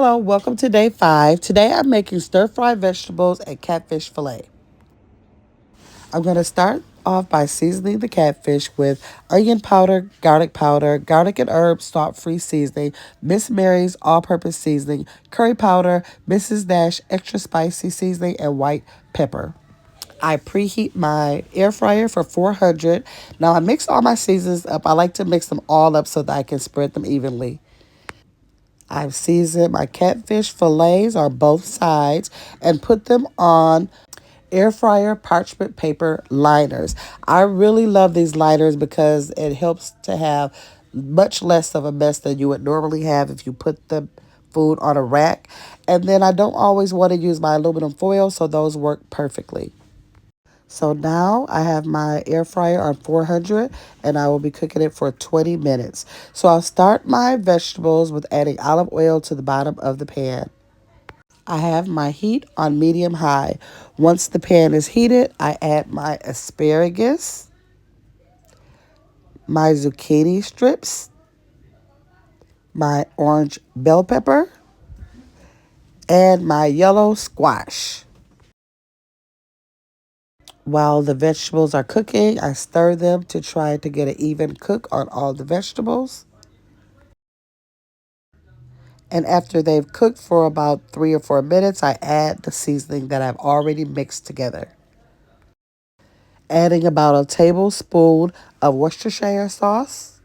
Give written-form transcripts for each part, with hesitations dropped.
Hello, welcome to day 5. Today I'm making stir-fried vegetables and catfish fillet. I'm going to start off by seasoning the catfish with onion powder, garlic and herb salt-free seasoning, Miss Mary's all-purpose seasoning, curry powder, Mrs. Dash extra spicy seasoning, and white pepper. I preheat my air fryer for 400. Now I mix all my seasons up. I like to mix them all up so that I can spread them evenly. I've seasoned my catfish fillets on both sides and put them on air fryer parchment paper liners. I really love these liners because it helps to have much less of a mess than you would normally have if you put the food on a rack. And then I don't always want to use my aluminum foil, so those work perfectly. So now I have my air fryer on 400 and I will be cooking it for 20 minutes. So I'll start my vegetables with adding olive oil to the bottom of the pan. I have my heat on medium high. Once the pan is heated, I add my asparagus, my zucchini strips, my orange bell pepper, and my yellow squash. While the vegetables are cooking, I stir them to try to get an even cook on all the vegetables. And after they've cooked for about 3 or 4 minutes, I add the seasoning that I've already mixed together. Adding about a tablespoon of Worcestershire sauce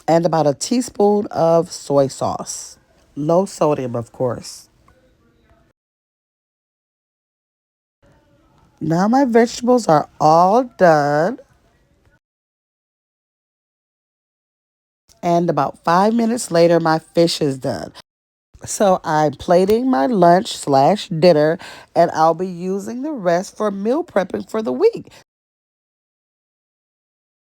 and about a teaspoon of soy sauce. Low sodium, of course. Now my vegetables are all done. And about 5 minutes later, my fish is done. So I'm plating my lunch/dinner, and I'll be using the rest for meal prepping for the week.